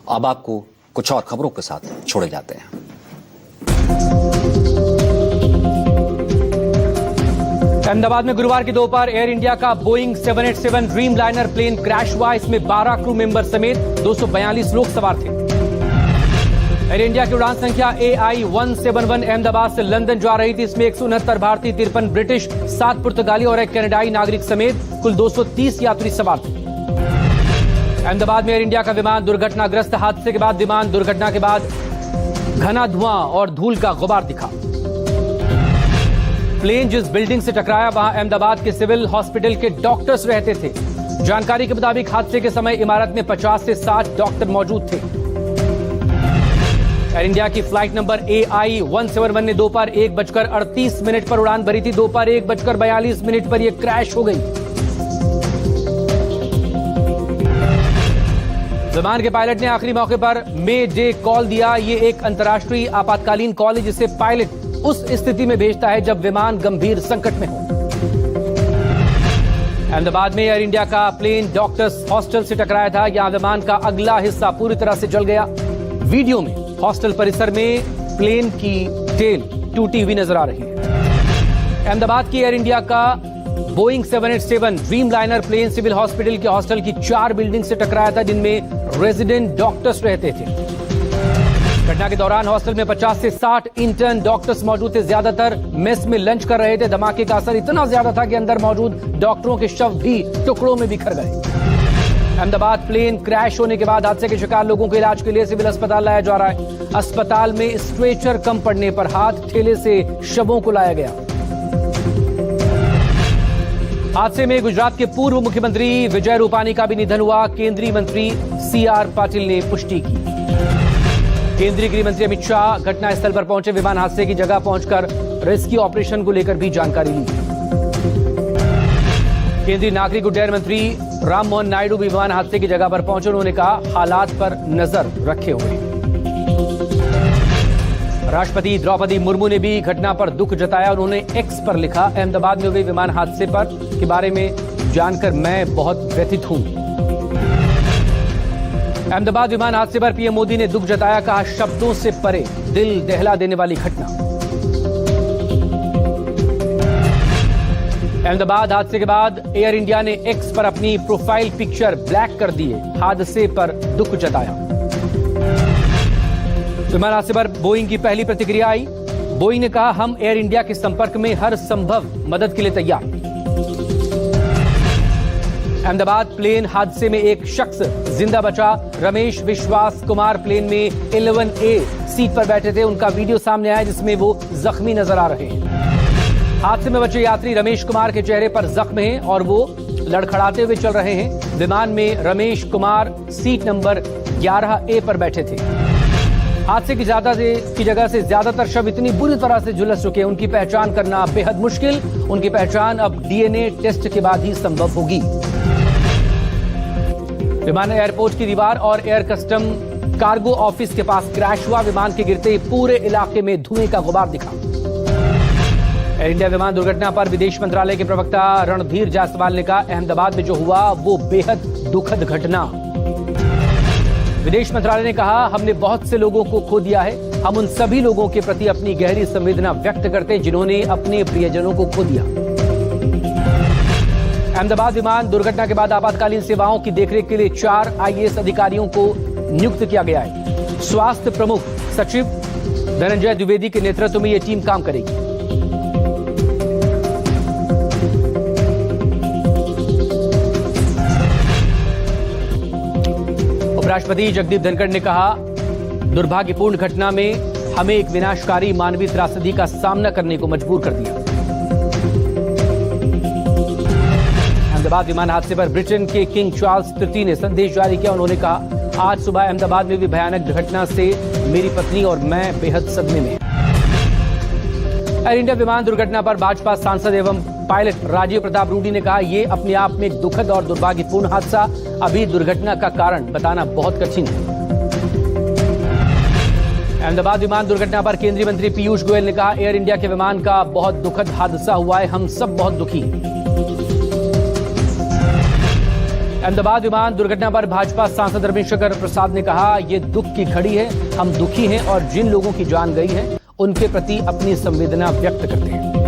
अब आपको कुछ और खबरों के साथ छोड़े जाते हैं। अहमदाबाद में गुरुवार की दोपहर एयर इंडिया का Boeing 787 Dreamliner plane crash हुआ। इसमें 12 क्रू मेंबर समेत 242 लोग सवार थे। एयर इंडिया की उड़ान संख्या AI-171 अहमदाबाद से लंदन जा रही थी। इसमें 169 भारतीय, 53 ब्रिटिश, 7 पुर्तगाली और एक कनाडाई नागरिक समेत कुल 230 यात्री सवार थे। अहमदाबाद में एयर इंडिया का विमान दुर्घटनाग्रस्त। हादसे के बाद विमान दुर्घटना के बाद घना धुआं और धूल का गुबार दिखा। प्लेन जिस बिल्डिंग से टकराया वहां अहमदाबाद के सिविल हॉस्पिटल के डॉक्टर्स रहते थे। जानकारी के मुताबिक हादसे के समय इमारत में 50 से 60 डॉक्टर मौजूद थे। एयर इंडिया की फ्लाइट नंबर AI-171 ने दोपहर 1:38 पर उड़ान भरी थी। दोपहर 1:42 पर यह क्रैश हो गई। विमान के पायलट ने आखिरी मौके पर मे डे कॉल दिया। यह एक अंतर्राष्ट्रीय आपातकालीन कॉल है जिसे पायलट उस स्थिति में भेजता है जब विमान गंभीर संकट में हो। अहमदाबाद में एयर इंडिया का प्लेन डॉक्टर्स हॉस्टल से टकराया था। यहां विमान का अगला हिस्सा पूरी तरह से जल गया। वीडियो में हॉस्टल परिसर में प्लेन की टेल टूटी हुई नजर आ रही है। अहमदाबाद की एयर इंडिया का Boeing 787 Dreamliner plane civil hospital के हॉस्टल की 4 बिल्डिंग से टकराया था जिनमें रेजिडेंट डॉक्टर्स रहते थे। घटना के दौरान हॉस्टल में 50 से 60 इंटर्न डॉक्टर्स मौजूद थे। ज्यादातर मेस में लंच कर रहे थे। धमाके का असर इतना ज्यादा था कि अंदर मौजूद डॉक्टरों के शव भी टुकड़ों में बिखर गए। अहमदाबाद प्लेन क्रैश होने के बाद हादसे के शिकार लोगों को इलाज के लिए सिविल अस्पताल लाया जा रहा है। अस्पताल में स्ट्रेचर कम पड़ने पर हाथ ठेले से शवों को लाया गया। हादसे में गुजरात के पूर्व मुख्यमंत्री विजय रूपानी का भी निधन हुआ। केंद्रीय मंत्री CR पाटिल ने पुष्टि की। केंद्रीय गृह मंत्री अमित शाह घटनास्थल पर पहुंचे। विमान हादसे की जगह पहुंचकर रेस्क्यू ऑपरेशन को लेकर भी जानकारी ली। केंद्रीय नागरिक उड्डयन मंत्री राममोहन नायडू भी विमान हादसे की जगह पर पहुंचे। उन्होंने कहा हालात पर नजर रखे हुए। राष्ट्रपति द्रौपदी मुर्मू ने भी घटना पर दुख जताया। उन्होंने X पर लिखा, अहमदाबाद में हुए विमान हादसे पर के बारे में जानकर मैं बहुत व्यथित हूं। अहमदाबाद विमान हादसे पर पीएम मोदी ने दुख जताया। कहा शब्दों से परे, दिल दहला देने वाली घटना। अहमदाबाद हादसे के बाद एयर इंडिया ने X पर अपनी प्रोफाइल पिक्चर ब्लैक कर दिए। हादसे पर दुख जताया। विमान हादसे पर बोइंग की पहली प्रतिक्रिया आई। बोइंग ने कहा हम एयर इंडिया के संपर्क में हर संभव मदद के लिए तैयार। अहमदाबाद प्लेन हादसे में एक शख्स जिंदा बचा। रमेश विश्वास कुमार प्लेन में 11A सीट पर बैठे थे। उनका वीडियो सामने आया जिसमें वो जख्मी नजर आ रहे हैं। हादसे में बचे यात्री रमेश कुमार के चेहरे पर जख्म है और वो लड़खड़ाते हुए चल रहे हैं। विमान में Ramesh Kumar seat number 11A पर बैठे थे। हादसे की जगह से ज्यादातर शव इतनी बुरी तरह से झुलस चुके हैं उनकी पहचान करना बेहद मुश्किल। उनकी पहचान अब DNA टेस्ट के बाद ही संभव होगी। विमान एयरपोर्ट की दीवार और एयर कस्टम कार्गो ऑफिस के पास क्रैश हुआ। विमान के गिरते ही पूरे इलाके में धुएं का गुबार दिखा। एयर इंडिया विमान दुर्घटना पर विदेश मंत्रालय के प्रवक्ता रणधीर जायसवाल ने कहा अहमदाबाद में जो हुआ वो बेहद दुखद घटना। विदेश मंत्रालय ने कहा हमने बहुत से लोगों को खो दिया है। हम उन सभी लोगों के प्रति अपनी गहरी संवेदना व्यक्त करते हैं जिन्होंने अपने प्रियजनों को खो दिया। अहमदाबाद विमान दुर्घटना के बाद आपातकालीन सेवाओं की देखरेख के लिए 4 IAS अधिकारियों को नियुक्त किया गया है। स्वास्थ्य प्रमुख सचिव धनंजय द्विवेदी के नेतृत्व में यह टीम काम करेगी। उपराष्ट्रपति जगदीप धनखड़ ने कहा दुर्भाग्यपूर्ण घटना में हमें एक विनाशकारी मानवीय त्रासदी का सामना करने को मजबूर कर दिया। अहमदाबाद विमान हादसे पर ब्रिटेन के किंग चार्ल्स तृतीय ने संदेश जारी किया। उन्होंने कहा आज सुबह अहमदाबाद में भी भयानक दुर्घटना से मेरी पत्नी और मैं बेहद सदमे में। एयर इंडिया विमान दुर्घटना पर भाजपा सांसद एवं पायलट राजीव प्रताप रूडी ने कहा यह अपने आप में एक दुखद और दुर्भाग्यपूर्ण हादसा। अभी दुर्घटना का कारण बताना बहुत कठिन है। अहमदाबाद विमान दुर्घटना पर केंद्रीय मंत्री पीयूष गोयल ने कहा एयर इंडिया के विमान का बहुत दुखद हादसा हुआ है। हम सब बहुत दुखी हैं। अहमदाबाद विमान दुर्घटना पर भाजपा सांसद रविशंकर प्रसाद ने कहा, ये दुख की घड़ी है, हम दुखी हैं और जिन लोगों की जान गई है उनके प्रति अपनी संवेदना व्यक्त करते हैं।